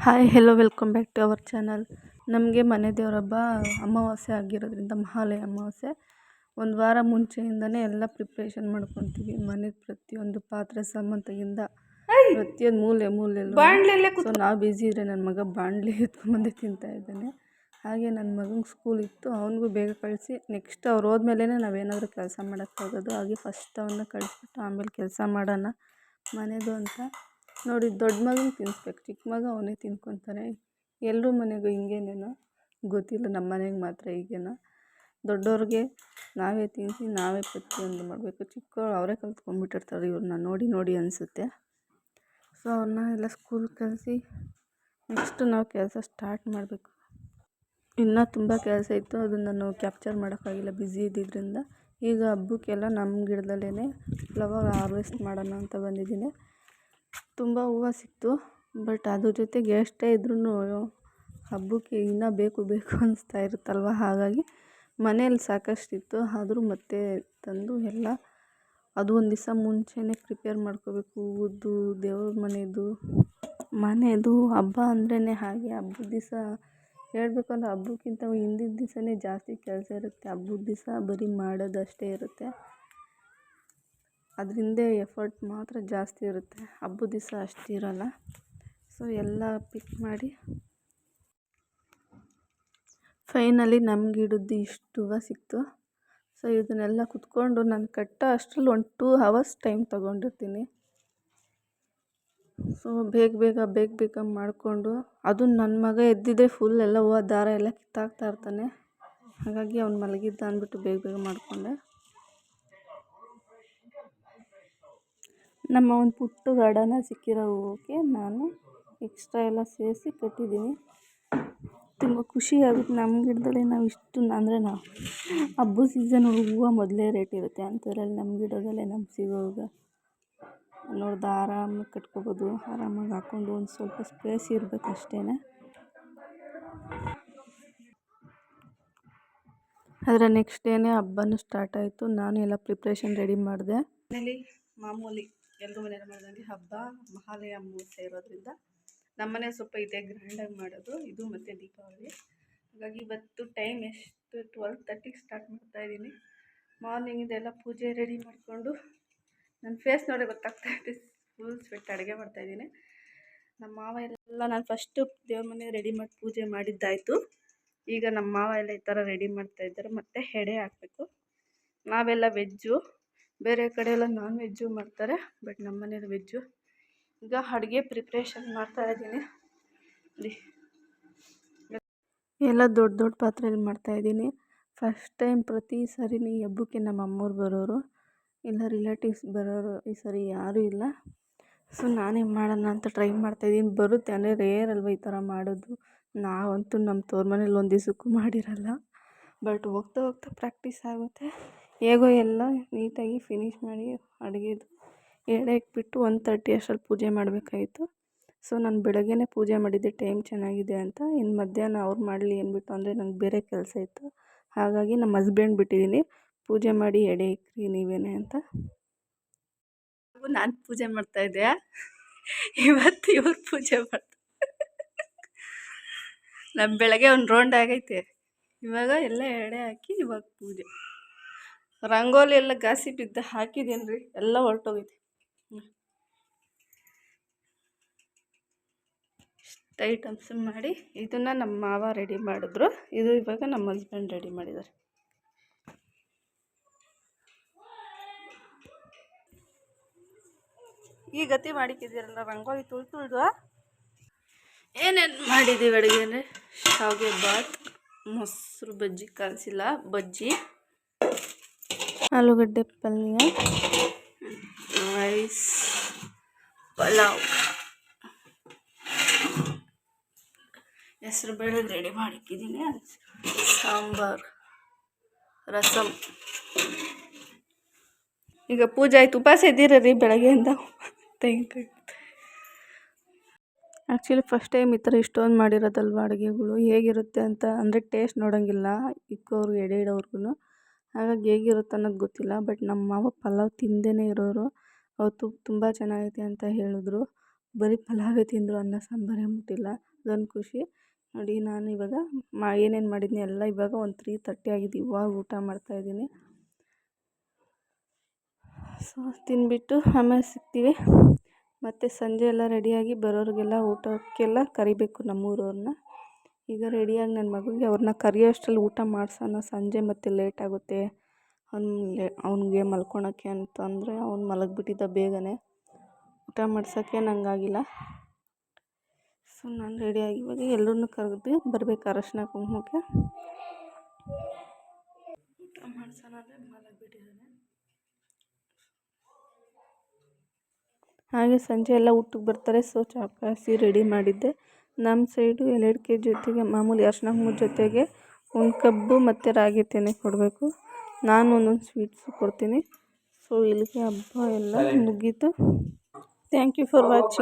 Hi hello welcome back to our channel. ನಮಗೆ ಮನೆ ದೇವ್ರ ಹಬ್ಬ ಅಮಾವಾಸ್ಯೆ ಆಗಿರೋದ್ರಿಂದ ಮಹಾಲಯ ಅಮಾವಾಸ್ಯೆ ಒಂದು ವಾರ ಮುಂಚೆಯಿಂದನೇ ಎಲ್ಲ ಪ್ರಿಪ್ರೇಷನ್ ಮಾಡ್ಕೊತೀವಿ. ಮನೆದು ಪ್ರತಿಯೊಂದು ಪಾತ್ರೆ ಸಾಮಾನ್ತೆಗಿಂದ ಪ್ರತಿಯೊಂದು ಮೂಲೆಯಲ್ಲೂ. ಸೊ ನಾವು ಬ್ಯುಸಿ ಇದ್ರೆ ನನ್ನ ಮಗ ಬಾಣಲಿ ಎತ್ಕೊಂಬಂದು ತಿಂತಾಯಿದ್ದಾನೆ. ಹಾಗೆ ನನ್ನ ಮಗನಿಗೆ ಸ್ಕೂಲ್ ಇತ್ತು, ಅವನಿಗೂ ಬೇಗ ಕಳಿಸಿ ನೆಕ್ಸ್ಟ್ ಅವ್ರು ಹೋದ್ಮೇಲೆ ನಾವೇನಾದರೂ ಕೆಲಸ ಮಾಡೋಕ್ಕಾಗೋದು. ಹಾಗೆ ಫಸ್ಟ್ ಅವನ್ನ ಕಳಿಸ್ಬಿಟ್ಟು ಆಮೇಲೆ ಕೆಲಸ ಮಾಡೋಣ ಮನೆದು ಅಂತ ನೋಡಿ. ದೊಡ್ಡ ಮಗನಿಗೆ ತಿನ್ನಿಸ್ಬೇಕು, ಚಿಕ್ಕ ಮಗ ಅವನೇ ತಿನ್ಕೊತಾನೆ. ಎಲ್ಲರೂ ಮನೆಗೂ ಹಿಂಗೇನೇನೋ ಗೊತ್ತಿಲ್ಲ, ನಮ್ಮ ಮನೆಗೆ ಮಾತ್ರ ಹೀಗೇನೋ. ದೊಡ್ಡವ್ರಿಗೆ ನಾವೇ ತಿನ್ನಿಸಿ ನಾವೇ ಪ್ರತಿಯೊಂದು ಮಾಡಬೇಕು. ಚಿಕ್ಕವ್ರು ಅವರೇ ಕಲ್ತ್ಕೊಂಡ್ಬಿಟ್ಟಿರ್ತಾರೆ ಇವ್ರನ್ನ ನೋಡಿ ನೋಡಿ ಅನಿಸುತ್ತೆ. ಸೊ ಅವ್ರನ್ನ ಎಲ್ಲ ಸ್ಕೂಲ್ ಕಳಿಸಿ ನೆಕ್ಸ್ಟು ನಾವು ಕೆಲಸ ಸ್ಟಾರ್ಟ್ ಮಾಡಬೇಕು. ಇನ್ನೂ ತುಂಬ ಕೆಲಸ ಇತ್ತು, ಅದನ್ನು ನಾನು ಕ್ಯಾಪ್ಚರ್ ಮಾಡೋಕ್ಕಾಗಿಲ್ಲ ಬ್ಯುಸಿ ಇದ್ದಿದ್ದರಿಂದ. ಈಗ ಹಬ್ಬಕ್ಕೆಲ್ಲ ನಮ್ಮ ಗಿಡದಲ್ಲೇ ಫ್ಲವರ್ ಹಾರ್ವೆಸ್ಟ್ ಮಾಡೋಣ ಅಂತ ಬಂದಿದ್ದೀನಿ. ತುಂಬ ಹೂವು ಸಿಕ್ತು, ಬಟ್ ಅದ್ರ ಜೊತೆಗೆ ಎಷ್ಟೇ ಇದ್ರೂ ಹಬ್ಬಕ್ಕೆ ಇನ್ನೂ ಬೇಕು ಅನಿಸ್ತಾ ಇರುತ್ತಲ್ವ. ಹಾಗಾಗಿ ಮನೇಲಿ ಸಾಕಷ್ಟಿತ್ತು, ಆದರೂ ಮತ್ತೆ ತಂದು ಎಲ್ಲ ಅದು ಒಂದು ದಿವಸ ಮುಂಚೆನೇ ಪ್ರಿಪೇರ್ ಮಾಡ್ಕೋಬೇಕು. ಹೂವುದು, ದೇವ್ರ ಮನೆಯದು ಹಬ್ಬ ಅಂದ್ರೇ ಹಾಗೆ. ಹಬ್ಬದ ದಿವಸ ಹೇಳ್ಬೇಕಂದ್ರೆ ಹಬ್ಬಕ್ಕಿಂತ ಹಿಂದಿನ ದಿವಸನೇ ಜಾಸ್ತಿ ಕೆಲಸ ಇರುತ್ತೆ. ಹಬ್ಬದ ದಿವಸ ಬರೀ ಮಾಡೋದಷ್ಟೇ ಇರುತ್ತೆ, ಅದರಿಂದ ಎಫರ್ಟ್ ಮಾತ್ರ ಜಾಸ್ತಿ ಇರುತ್ತೆ. ಹಬ್ಬದ ದಿವಸ ಅಷ್ಟಿರಲ್ಲ. ಸೊ ಎಲ್ಲ ಪಿಕ್ ಮಾಡಿ ಫೈನಲಿ ನಮ್ಗೆ ಹಿಡಿದು ಇಷ್ಟು ಹೂವು ಸಿಕ್ತು. ಸೊ ಇದನ್ನೆಲ್ಲ ಕುತ್ಕೊಂಡು ನಾನು ಕಟ್ಟೋ ಅಷ್ಟರಲ್ಲಿ ಒಂದು 2 hours ಟೈಮ್ ತೊಗೊಂಡಿರ್ತೀನಿ. ಸೊ ಬೇಗ ಮಾಡಿಕೊಂಡು, ಅದು ನನ್ನ ಮಗ ಎದ್ದಿದ್ದೆ ಫುಲ್ ಎಲ್ಲ ಹೂವು ದಾರ ಎಲ್ಲ ಕಿತ್ತಾಕ್ತಾ ಇರ್ತಾನೆ. ಹಾಗಾಗಿ ಅವ್ನು ಮಲಗಿದ್ದ ಅಂದ್ಬಿಟ್ಟು ಬೇಗ ಮಾಡಿಕೊಂಡೆ. ನಮ್ಮ ಒಂದು ಪುಟ್ಟ ಗಾರ್ಡನಲ್ಲಿ ಸಿಕ್ಕಿರೋ ಹೂವಕ್ಕೆ ನಾನು ಎಕ್ಸ್ಟ್ರಾ ಎಲ್ಲ ಸೇರಿಸಿ ಕಟ್ಟಿದ್ದೀನಿ. ತುಂಬ ಖುಷಿ ಆಗುತ್ತೆ. ನಮ್ಮ ಗಿಡದಲ್ಲಿ ನಾವು ಇಷ್ಟು ಅಂದರೆ ನಾವು ಹಬ್ಬದ ಸೀಸನ್ ಹೂವು ಮೊದಲೇ ರೇಟ್ ಇರುತ್ತೆ, ಅಂಥದ್ರಲ್ಲಿ ನಮ್ಮ ಗಿಡದಲ್ಲೇ ನಮ್ಗೆ ಸಿಗೋ ಹೂವು ನೋಡ್ದು ಆರಾಮಾಗಿ ಕಟ್ಕೋಬೋದು. ಆರಾಮಾಗಿ ಹಾಕ್ಕೊಂಡು ಒಂದು ಸ್ವಲ್ಪ ಸ್ಪೇಸ್ ಇರಬೇಕು ಅಷ್ಟೇ. ಆದರೆ ನೆಕ್ಸ್ಟ್ ಡೇನೇ ಹಬ್ಬನೂ ಸ್ಟಾರ್ಟ್ ಆಯಿತು. ನಾನು ಎಲ್ಲ ಪ್ರಿಪ್ರೇಷನ್ ರೆಡಿ ಮಾಡಿದೆ. ಮನೇಲಿ ಮಾಮೂಲಿ ಎಲ್ಲರೂ ಮನೇಲಿ ಮಾಡಿದಂಗೆ ಹಬ್ಬ ಮಹಾಲಯ ಅಮಾವಾಸ್ಯೆ ಇರೋದ್ರಿಂದ ನಮ್ಮನೆ ಸ್ವಲ್ಪ ಇದೆ ಗ್ರ್ಯಾಂಡಾಗಿ ಮಾಡೋದು, ಇದು ಮತ್ತು ದೀಪಾವಳಿ. ಹಾಗಾಗಿ ಇವತ್ತು ಟೈಮ್ ಎಷ್ಟು 12:30ಗೆ ಸ್ಟಾರ್ಟ್ ಮಾಡ್ತಾಯಿದ್ದೀನಿ. ಮಾರ್ನಿಂಗಿಂದೆಲ್ಲ ಪೂಜೆ ರೆಡಿ ಮಾಡಿಕೊಂಡು ನನ್ನ ಫೇಸ್ ನೋಡಿ ಗೊತ್ತಾಗ್ತಾಯಿದೆ, ಫುಲ್ ಸ್ವೆಟ್. ಅಡುಗೆ ಮಾಡ್ತಾಯಿದ್ದೀನಿ. ನಮ್ಮ ಮಾವ ಎಲ್ಲ ನಾನು ಫಸ್ಟು ದೇವ್ರ ಮನೆ ರೆಡಿ ಮಾಡಿ ಪೂಜೆ ಮಾಡಿದ್ದಾಯಿತು. ಈಗ ನಮ್ಮ ಮಾವ ಎಲ್ಲ ಈ ಥರ ರೆಡಿ ಮಾಡ್ತಾಯಿದ್ದಾರೆ. ಮತ್ತು ಎಡೆ ಹಾಕಬೇಕು. ನಾವೆಲ್ಲ ವೆಜ್ಜು, ಬೇರೆ ಕಡೆ ಎಲ್ಲ ನಾನ್ ವೆಜ್ಜು ಮಾಡ್ತಾರೆ, ಬಟ್ ನಮ್ಮ ಮನೇಲಿ ವೆಜ್ಜು. ಈಗ ಅಡುಗೆ ಪ್ರಿಪ್ರೇಷನ್ ಮಾಡ್ತಾಯಿದ್ದೀನಿ. ಎಲ್ಲ ದೊಡ್ಡ ಪಾತ್ರೆಯಲ್ಲಿ ಮಾಡ್ತಾಯಿದ್ದೀನಿ. ಫಸ್ಟ್ ಟೈಮ್ ಪ್ರತಿ ಸರಿ ಈ ಹಬ್ಬಕ್ಕೆ ನಮ್ಮ ಅಮ್ಮವ್ರು ಬರೋರು, ಇಲ್ಲ ರಿಲೇಟಿವ್ಸ್ ಬರೋರು. ಈ ಸರಿ ಯಾರೂ ಇಲ್ಲ. ಸೊ ನಾನೇ ಮಾಡೋಣ ಅಂತ ಟ್ರೈ ಮಾಡ್ತಾಯಿದ್ದೀನಿ. ಬರುತ್ತೆ ಅಂದರೆ ರೇರ್ ಅಲ್ವ ಈ ಥರ ಮಾಡೋದು. ನಾವಂತೂ ನಮ್ಮ ತವ್ರ ಮನೇಲಿ ಒಂದು ದಿವಸಕ್ಕೂ ಮಾಡಿರಲ್ಲ, ಬಟ್ ಹೋಗ್ತಾ ಪ್ರಾಕ್ಟೀಸ್ ಆಗುತ್ತೆ. ಹೇಗೋ ಎಲ್ಲ ನೀಟಾಗಿ ಫಿನಿಷ್ ಮಾಡಿ ಅಡುಗೆದು ಎಡೆ ಇಟ್ಬಿಟ್ಟು 1:30 ಅಷ್ಟರಲ್ಲಿ ಪೂಜೆ ಮಾಡಬೇಕಾಯಿತು. ಸೊ ನಾನು ಬೆಳಗ್ಗೆನೇ ಪೂಜೆ ಮಾಡಿದ್ದೆ ಟೈಮ್ ಚೆನ್ನಾಗಿದೆ ಅಂತ. ಇನ್ನು ಮಧ್ಯಾಹ್ನ ಅವ್ರು ಮಾಡಲಿ ಅಂದ್ಬಿಟ್ಟು, ಅಂದರೆ ನಂಗೆ ಬೇರೆ ಕೆಲಸ ಇತ್ತು. ಹಾಗಾಗಿ ನಮ್ಮ ಹಸ್ಬೆಂಡ್ ಬಿಟ್ಟಿದ್ದೀನಿ, ಪೂಜೆ ಮಾಡಿ ಎಡೆ ಇಕ್ರಿ ನೀವೇನೆ ಅಂತ. ನಾನು ಪೂಜೆ ಮಾಡ್ತಾಯಿದ್ದೆ, ಇವತ್ತು ಇವ್ರು ಪೂಜೆ ಮಾಡ್ತಾರೆ. ನಮ್ಮ ಬೆಳಗ್ಗೆ ಒಂದು ರೌಂಡ್ ಆಗೈತೆ, ಇವಾಗ ಎಲ್ಲ ಎಡೆ ಹಾಕಿ ಇವಾಗ ಪೂಜೆ. ರಂಗೋಲಿ ಎಲ್ಲ ಗಾಸಿ ಬಿದ್ದ ಹಾಕಿದ್ದೀನಿ ರೀ, ಎಲ್ಲ ಹೊರಟೋಗೈತೆ. ಇಷ್ಟು ಐಟಮ್ಸ್ ಮಾಡಿ ಇದನ್ನು ನಮ್ಮ ಮಾವ ರೆಡಿ ಮಾಡಿದ್ರು. ಇದು ಇವಾಗ ನಮ್ಮ ಹಸ್ಬೆಂಡ್ ರೆಡಿ ಮಾಡಿದ್ದಾರೆ. ಈ ಗತಿ ಮಾಡಿಕ್ಕಿದ್ದೀರಲ್ಲ ರಂಗೋಲಿ ತುಳ್ದು. ಏನೇನು ಮಾಡಿದ್ದೀವಿ ಅಡುಗೆ ಅಂದರೆ ಶಾವಿಗೆ ಬಾತ್, ಮೊಸರು ಬಜ್ಜಿ ಕಾಯಿಸಿಲ್ಲ, ಬಜ್ಜಿ, ಆಲೂಗಡ್ಡೆ ಪಲ್ಯ, ರೈಸ್, ಪಲಾವ್, ಹೆಸರು ಬೇಳೆ ರೆಡಿ ಮಾಡಿಕ್ಕಿದ್ದೀನಿ, ಸಾಂಬಾರು, ರಸಮ್. ಈಗ ಪೂಜೆ ಆಯ್ತು. ಉಪವಾಸ ಇದ್ದೀರಿ ಬೆಳಗ್ಗೆಯಿಂದ. ತೆಂಗಿನಕಾಯಿ ಆ್ಯಕ್ಚುಲಿ ಫಸ್ಟ್ ಟೈಮ್ ಈ ಥರ ಇಷ್ಟೊಂದು ಮಾಡಿರೋದಲ್ವ ಅಡುಗೆಗಳು. ಹೇಗಿರುತ್ತೆ ಅಂತ ಅಂದರೆ ಟೇಸ್ಟ್ ನೋಡೋಂಗಿಲ್ಲ ಇಕ್ಕೋರು ಎಡೆ ಇಡೋರ್ಗು. ಹಾಗಾಗಿ ಹೇಗಿರುತ್ತೆ ಅನ್ನೋದು ಗೊತ್ತಿಲ್ಲ. ಬಟ್ ನಮ್ಮ ಮಾವ ಪಲಾವ್ ತಿಂದೇ ಇರೋರು. ಅವತ್ತು ತುಂಬ ಚೆನ್ನಾಗೈತೆ ಅಂತ ಹೇಳಿದ್ರು. ಬರೀ ಪಲಾವೇ ತಿಂದರು, ಅನ್ನ ಸಾಂಬಾರೇ ಮುಟ್ಟಿಲ್ಲ. ಅದೊಂದು ಖುಷಿ. ನೋಡಿ ನಾನು ಇವಾಗ ಏನೇನು ಮಾಡಿದ್ನಿ ಎಲ್ಲ ಇವಾಗ ಒಂದು 3:30 ಆಗಿದೆ. ಇವಾಗ ಊಟ ಮಾಡ್ತಾಯಿದ್ದೀನಿ. ಸೊ ತಿಂದ್ಬಿಟ್ಟು ಆಮೇಲೆ ಸಿಗ್ತೀವಿ. ಮತ್ತು ಸಂಜೆ ಎಲ್ಲ ರೆಡಿಯಾಗಿ ಬರೋರಿಗೆಲ್ಲ ಊಟಕ್ಕೆಲ್ಲ ಕರಿಬೇಕು ನಮ್ಮೂರವ್ರನ್ನ. ಈಗ ರೆಡಿಯಾಗಿ ನನ್ನ ಮಗನಿಗೆ ಅವ್ರನ್ನ ಕರಿಯೋ ಅಷ್ಟರಲ್ಲಿ ಊಟ ಮಾಡ್ಸೋಣ, ಸಂಜೆ ಮತ್ತು ಲೇಟ್ ಆಗುತ್ತೆ ಅವನಿಗೆ ಮಲ್ಕೊಳಕ್ಕೆ ಅಂತಂದರೆ ಅವ್ನು ಮಲಗಿಬಿಟ್ಟಿದ್ದ ಬೇಗನೆ. ಊಟ ಮಾಡ್ಸೋಕ್ಕೆ ನನಗಾಗಿಲ್ಲ. ಸೊ ನಾನು ರೆಡಿಯಾಗಿ ಇವಾಗ ಎಲ್ಲರನ್ನೂ ಕರೆದು ಬರಬೇಕು ಅರಶಿನ ಕುಂಕುಮಕ್ಕೆ. ಊಟ ಮಾಡ್ಸೋಣ ಅಂದರೆ ಮಲಗಿಬಿಟ್ಟಿದ್ದಾನೆ. ಹಾಗೆ ಸಂಜೆ ಎಲ್ಲ ಊಟಕ್ಕೆ ಬರ್ತಾರೆ. ಸೊ ಚಾಪಾಸಿ ರೆಡಿ ಮಾಡಿದ್ದೆ. ನಮ್ಮ ಸೈಡು 2 ಕೆ ಜಿ ಜೊತೆಗೆ ಮಾಮೂಲಿ ಅರಶಿನ ಕುಂಕುಮದ ಜೊತೆಗೆ ಒಂದು ಕಬ್ಬು ಮತ್ತು ರಾಗಿ ತೆನೆ ಕೊಡಬೇಕು. ನಾನು ಒಂದೊಂದು ಸ್ವೀಟ್ಸು ಕೊಡ್ತೀನಿ. ಸೊ ಇಲ್ಲಿಗೆ ಹಬ್ಬ ಎಲ್ಲ ಮುಗೀತು. Thank you for watching.